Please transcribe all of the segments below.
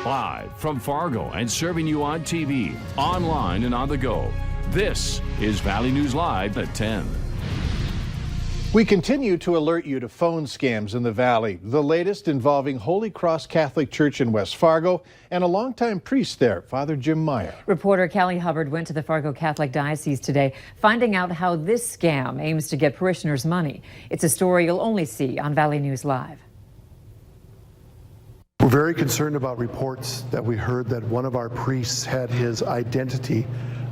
Live from Fargo and serving you on TV, online, and on the go. This is Valley News Live at 10. We continue to alert you to phone scams in the Valley. The latest involving Holy Cross Catholic Church in West Fargo and a longtime priest there, Father Jim Meyer. Reporter Callie Hubbard went to the Fargo Catholic Diocese today, finding out how this scam aims to get parishioners money. It's a story you'll only see on Valley News Live. We're very concerned about reports that we heard that one of our priests had his identity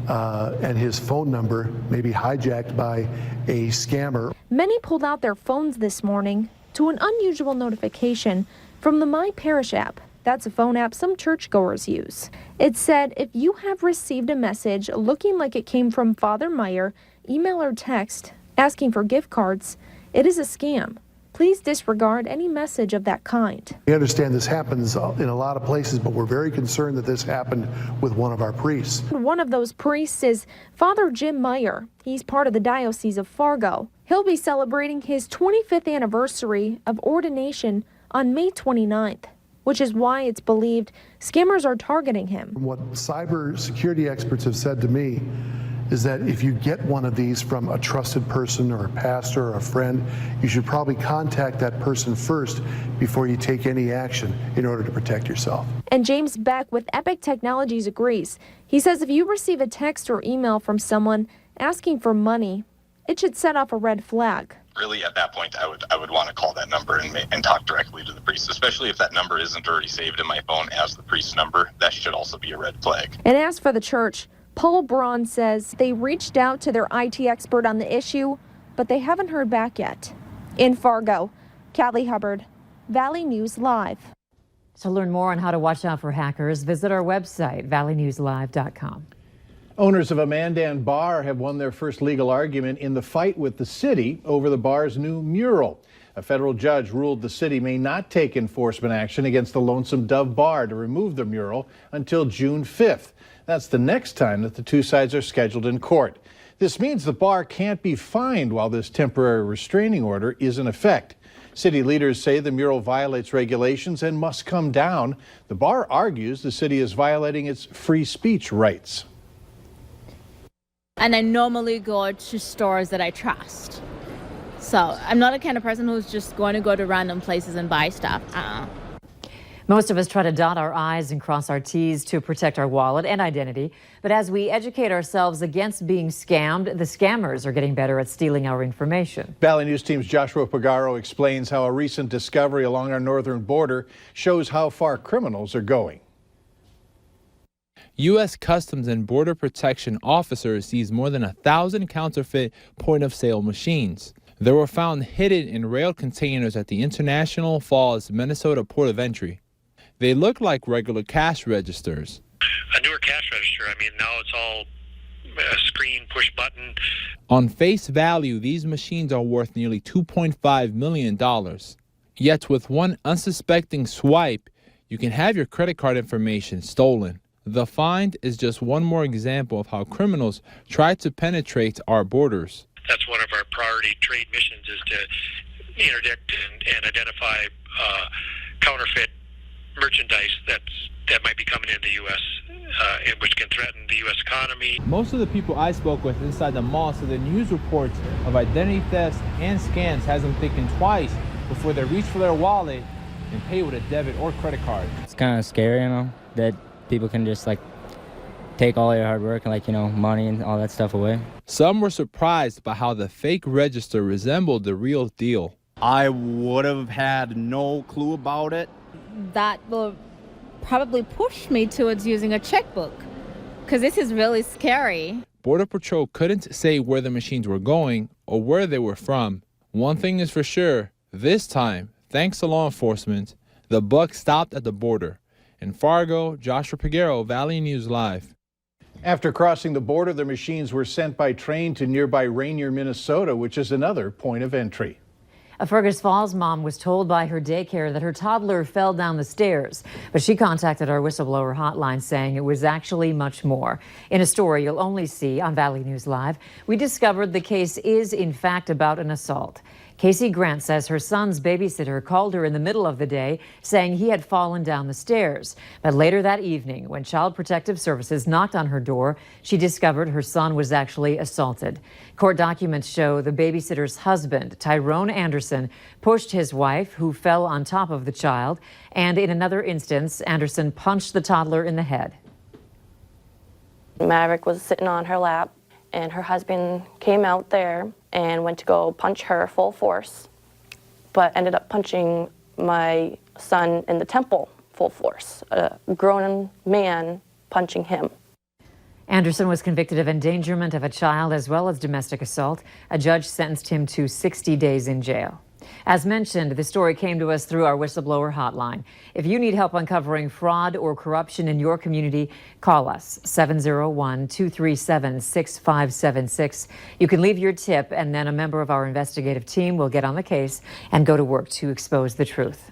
and his phone number maybe hijacked by a scammer. Many pulled out their phones this morning to an unusual notification from the My Parish app. That's a phone app some churchgoers use. It said if you have received a message looking like it came from Father Meyer, email or text asking for gift cards, it is a scam. Please disregard any message of that kind. We understand this happens in a lot of places, but we're very concerned that this happened with one of our priests. One of those priests is Father Jim Meyer. He's part of the Diocese of Fargo. He'll be celebrating his 25th anniversary of ordination on May 29th, which is why it's believed scammers are targeting him. What cyber security experts have said to me is that if you get one of these from a trusted person or a pastor or a friend, you should probably contact that person first before you take any action in order to protect yourself. And James Beck with Epic Technologies agrees. He says if you receive a text or email from someone asking for money, it should set off a red flag. Really, at that point, I would want to call that number and talk directly to the priest, especially if that number isn't already saved in my phone as the priest's number. That should also be a red flag. And as for the church, Paul Braun says they reached out to their IT expert on the issue, but they haven't heard back yet. In Fargo, Callie Hubbard, Valley News Live. To learn more on how to watch out for hackers, visit our website, valleynewslive.com. Owners of a Mandan bar have won their first legal argument in the fight with the city over the bar's new mural. A federal judge ruled the city may not take enforcement action against the Lonesome Dove Bar to remove the mural until June 5th. That's the next time that the two sides are scheduled in court. This means the bar can't be fined while this temporary restraining order is in effect. City leaders say the mural violates regulations and must come down. The bar argues the city is violating its free speech rights. And I normally go to stores that I trust. So I'm not the kind of person who's just going to go to random places and buy stuff. Most of us try to dot our I's and cross our T's to protect our wallet and identity. But as we educate ourselves against being scammed, the scammers are getting better at stealing our information. Valley News Team's Joshua Pagaro explains how a recent discovery along our northern border shows how far criminals are going. U.S. Customs and Border Protection officers seized more than 1,000 counterfeit point-of-sale machines. They were found hidden in rail containers at the International Falls, Minnesota port of entry. They look like regular cash registers. A newer cash register. I mean, now it's all a screen, push button. On face value, these machines are worth nearly $2.5 million. Yet with one unsuspecting swipe, you can have your credit card information stolen. The find is just one more example of how criminals try to penetrate our borders. That's one of our priority trade missions, is to interdict and identify counterfeit merchandise that might be coming into the U.S., which can threaten the U.S. economy. Most of the people I spoke with inside the mall said the news reports of identity thefts and scams has them thinking twice before they reach for their wallet and pay with a debit or credit card. It's kind of scary, that people can just take all your hard work and money and all that stuff away. Some were surprised by how the fake register resembled the real deal. I would have had no clue about it. That will probably push me towards using a checkbook, because this is really scary. Border Patrol couldn't say where the machines were going or where they were from. One thing is for sure, this time, thanks to law enforcement, the buck stopped at the border. In Fargo, Joshua Pagaro, Valley News Live. After crossing the border, the machines were sent by train to nearby Rainier, Minnesota, which is another point of entry. A Fergus Falls mom was told by her daycare that her toddler fell down the stairs, but she contacted our whistleblower hotline saying it was actually much more. In a story you'll only see on Valley News Live, we discovered the case is in fact about an assault. Casey Grant says her son's babysitter called her in the middle of the day saying he had fallen down the stairs. But later that evening, when Child Protective Services knocked on her door, she discovered her son was actually assaulted. Court documents show the babysitter's husband, Tyrone Anderson, pushed his wife, who fell on top of the child. And in another instance, Anderson punched the toddler in the head. Maverick was sitting on her lap, and her husband came out there and went to go punch her full force, but ended up punching my son in the temple full force, a grown man punching him. Anderson was convicted of endangerment of a child as well as domestic assault. A judge sentenced him to 60 days in jail. As mentioned, the story came to us through our Whistleblower Hotline. If you need help uncovering fraud or corruption in your community, call us, 701-237-6576. You can leave your tip, and then a member of our investigative team will get on the case and go to work to expose the truth.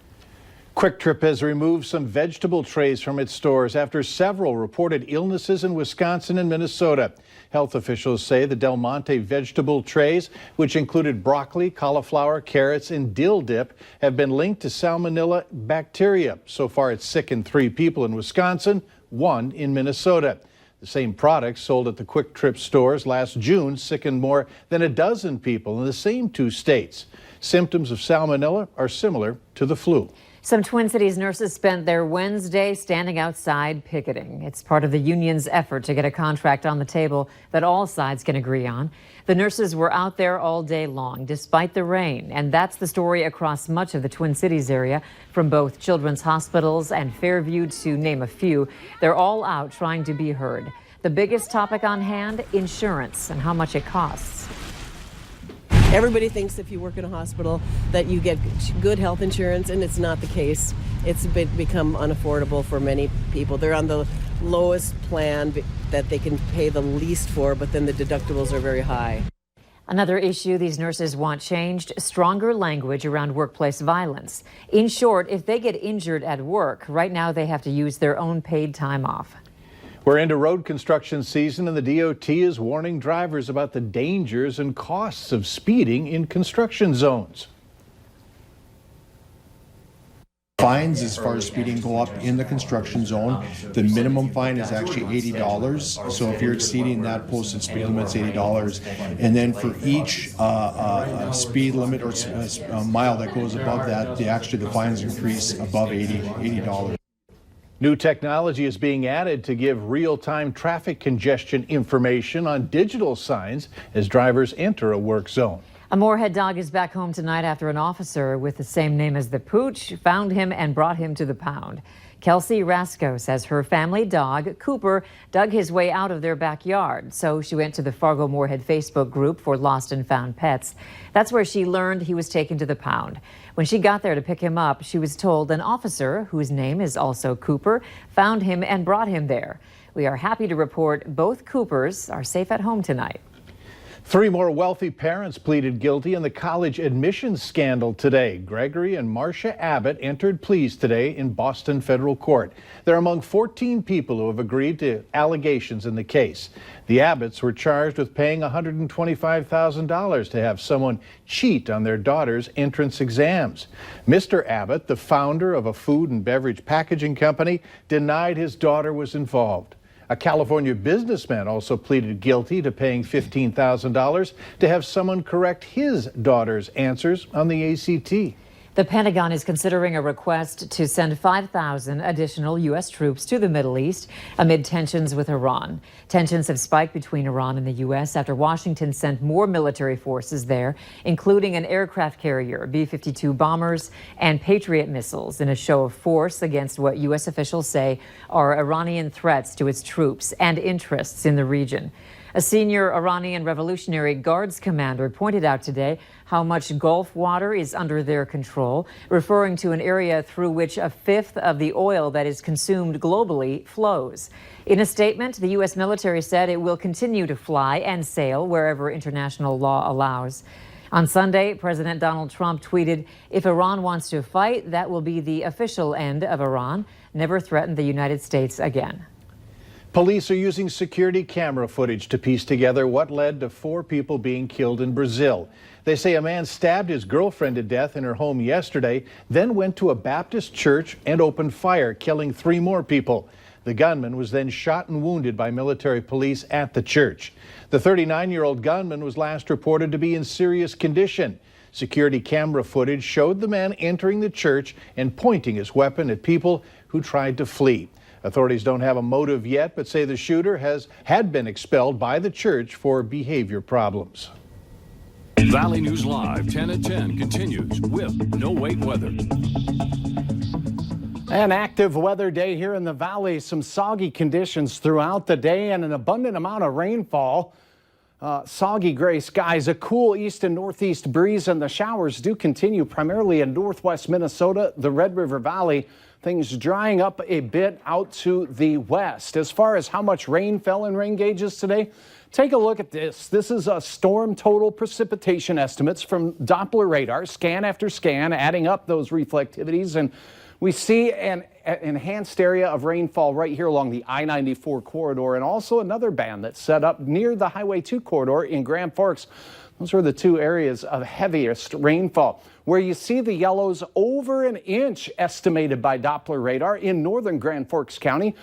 Quick Trip has removed some vegetable trays from its stores after several reported illnesses in Wisconsin and Minnesota. Health officials say the Del Monte vegetable trays, which included broccoli, cauliflower, carrots, and dill dip, have been linked to salmonella bacteria. So far, it's sickened 3 people in Wisconsin, 1 in Minnesota. The same products sold at the Quick Trip stores last June sickened more than a dozen people in the same 2 states. Symptoms of salmonella are similar to the flu. Some Twin Cities nurses spent their Wednesday standing outside picketing. It's part of the union's effort to get a contract on the table that all sides can agree on. The nurses were out there all day long, despite the rain. And that's the story across much of the Twin Cities area, from both children's hospitals and Fairview, to name a few. They're all out trying to be heard. The biggest topic on hand, insurance and how much it costs. Everybody thinks if you work in a hospital that you get good health insurance, and it's not the case. It's become unaffordable for many people. They're on the lowest plan that they can pay the least for, but then the deductibles are very high. Another issue these nurses want changed, stronger language around workplace violence. In short, if they get injured at work, right now they have to use their own paid time off. We're into road construction season, and the DOT is warning drivers about the dangers and costs of speeding in construction zones. Fines as far as speeding go up in the construction zone. The minimum fine is actually $80. So if you're exceeding that posted speed limit, it's $80. And then for each speed limit or mile that goes above that, the fines increase above $80. New technology is being added to give real-time traffic congestion information on digital signs as drivers enter a work zone. A Moorhead dog is back home tonight after an officer with the same name as the pooch found him and brought him to the pound. Kelsey Rasco says her family dog, Cooper, dug his way out of their backyard. So she went to the Fargo Moorhead Facebook group for lost and found pets. That's where she learned he was taken to the pound. When she got there to pick him up, she was told an officer, whose name is also Cooper, found him and brought him there. We are happy to report both Coopers are safe at home tonight. 3 more wealthy parents pleaded guilty in the college admissions scandal today. Gregory and Marcia Abbott entered pleas today in Boston federal court. They're among 14 people who have agreed to allegations in the case. The Abbotts were charged with paying $125,000 to have someone cheat on their daughter's entrance exams. Mr. Abbott, the founder of a food and beverage packaging company, denied his daughter was involved. A California businessman also pleaded guilty to paying $15,000 to have someone correct his daughter's answers on the ACT. The Pentagon is considering a request to send 5,000 additional U.S. troops to the Middle East amid tensions with Iran. Tensions have spiked between Iran and the U.S. after Washington sent more military forces there, including an aircraft carrier, B-52 bombers, and Patriot missiles, in a show of force against what U.S. officials say are Iranian threats to its troops and interests in the region. A senior Iranian Revolutionary Guards commander pointed out today how much Gulf water is under their control, referring to an area through which a fifth of the oil that is consumed globally flows. In a statement, the U.S. military said it will continue to fly and sail wherever international law allows. On Sunday, President Donald Trump tweeted, "If Iran wants to fight, that will be the official end of Iran. Never threaten the United States again." Police are using security camera footage to piece together what led to 4 people being killed in Brazil. They say a man stabbed his girlfriend to death in her home yesterday, then went to a Baptist church and opened fire, killing 3 more people. The gunman was then shot and wounded by military police at the church. The 39-year-old gunman was last reported to be in serious condition. Security camera footage showed the man entering the church and pointing his weapon at people who tried to flee. Authorities don't have a motive yet, but say the shooter had been expelled by the church for behavior problems. Valley News Live 10 at 10 continues with No Wait Weather. An active weather day here in the valley. Some soggy conditions throughout the day and an abundant amount of rainfall. Soggy gray skies, a cool east and northeast breeze, and the showers do continue primarily in northwest Minnesota, the Red River Valley. Things drying up a bit out to the west. As far as how much rain fell in rain gauges today, take a look at this. This is a storm total precipitation estimates from Doppler radar, scan after scan, adding up those reflectivities, and we see an enhanced area of rainfall right here along the I-94 corridor, and also another band that's set up near the Highway 2 corridor in Grand Forks. Those are the 2 areas of heaviest rainfall. Where you see the yellows, over an inch estimated by Doppler radar in northern Grand Forks County.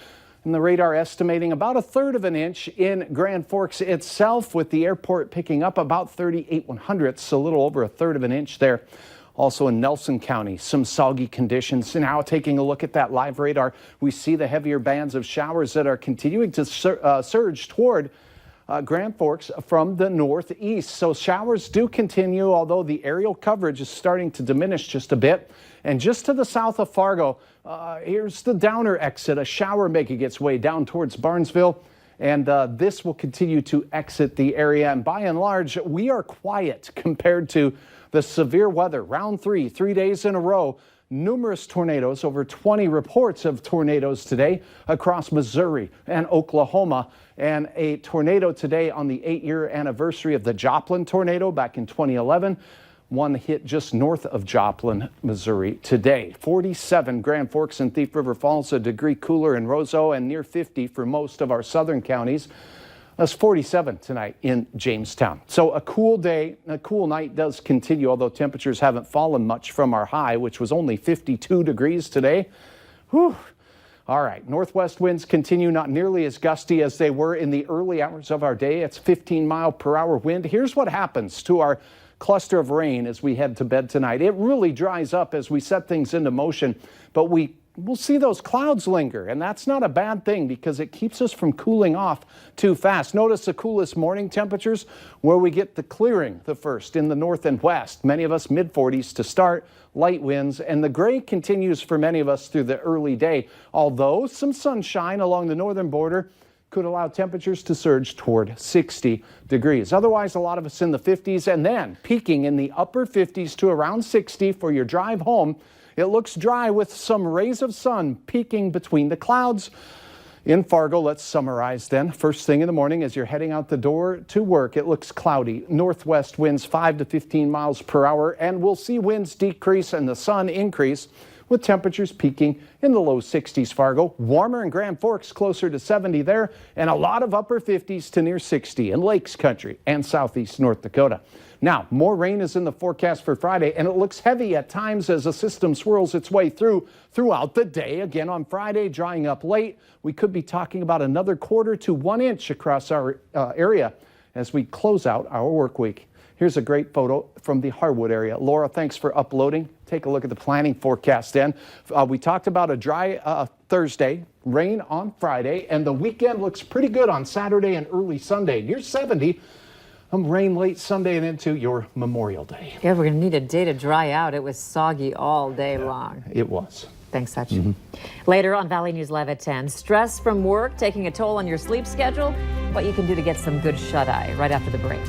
And the radar estimating about 1/3 of an inch in Grand Forks itself, with the airport picking up about 38/100ths, a little over 1/3 of an inch there. Also in Nelson County, some soggy conditions. Now taking a look at that live radar, we see the heavier bands of showers that are continuing to surge toward Grand Forks from the northeast. So showers do continue, although the aerial coverage is starting to diminish just a bit. And just to the south of Fargo, here's the Downer exit. A shower making its way down towards Barnesville. And this will continue to exit the area. And by and large, we are quiet compared to the severe weather. Round 3 days in a row. Numerous tornadoes, over 20 reports of tornadoes today across Missouri and Oklahoma. And a tornado today on the 8-year anniversary of the Joplin tornado back in 2011. One hit just north of Joplin, Missouri today. 47 Grand Forks and Thief River Falls, a degree cooler in Roseau, and near 50 for most of our southern counties. That's 47 tonight in Jamestown. So a cool day, a cool night does continue, although temperatures haven't fallen much from our high, which was only 52 degrees today. Whew. All right, northwest winds continue, not nearly as gusty as they were in the early hours of our day. It's 15-mile-per-hour wind. Here's what happens to our cluster of rain as we head to bed tonight. It really dries up as we set things into motion, but we'll see those clouds linger, and that's not a bad thing because it keeps us from cooling off too fast. Notice the coolest morning temperatures where we get the clearing the first in the north and west. Many of us mid-40s to start, light winds, and the gray continues for many of us through the early day, although some sunshine along the northern border could allow temperatures to surge toward 60 degrees. Otherwise, a lot of us in the 50s, and then peaking in the upper 50s to around 60 for your drive home. It looks dry with some rays of sun peeking between the clouds. In Fargo, let's summarize then. First thing in the morning as you're heading out the door to work, it looks cloudy. Northwest winds 5 to 15 miles per hour, and we'll see winds decrease and the sun increase, with temperatures peaking in the low 60s. Fargo, warmer in Grand Forks, closer to 70 there, and a lot of upper 50s to near 60 in Lakes Country and southeast North Dakota. Now, more rain is in the forecast for Friday, and it looks heavy at times as the system swirls its way throughout the day. Again, on Friday, drying up late. We could be talking about another 1/4 to 1 inch across our area as we close out our work week. Here's a great photo from the Harwood area. Laura, thanks for uploading. Take a look at the planning forecast then. We talked about a dry Thursday, rain on Friday, and the weekend looks pretty good on Saturday and early Sunday. Near 70. Rain late Sunday and into your Memorial Day. Yeah, we're going to need a day to dry out. It was soggy all day long. It was. Thanks, Sachin. Later on Valley News Live at 10, stress from work taking a toll on your sleep schedule, what you can do to get some good shut-eye right after the break.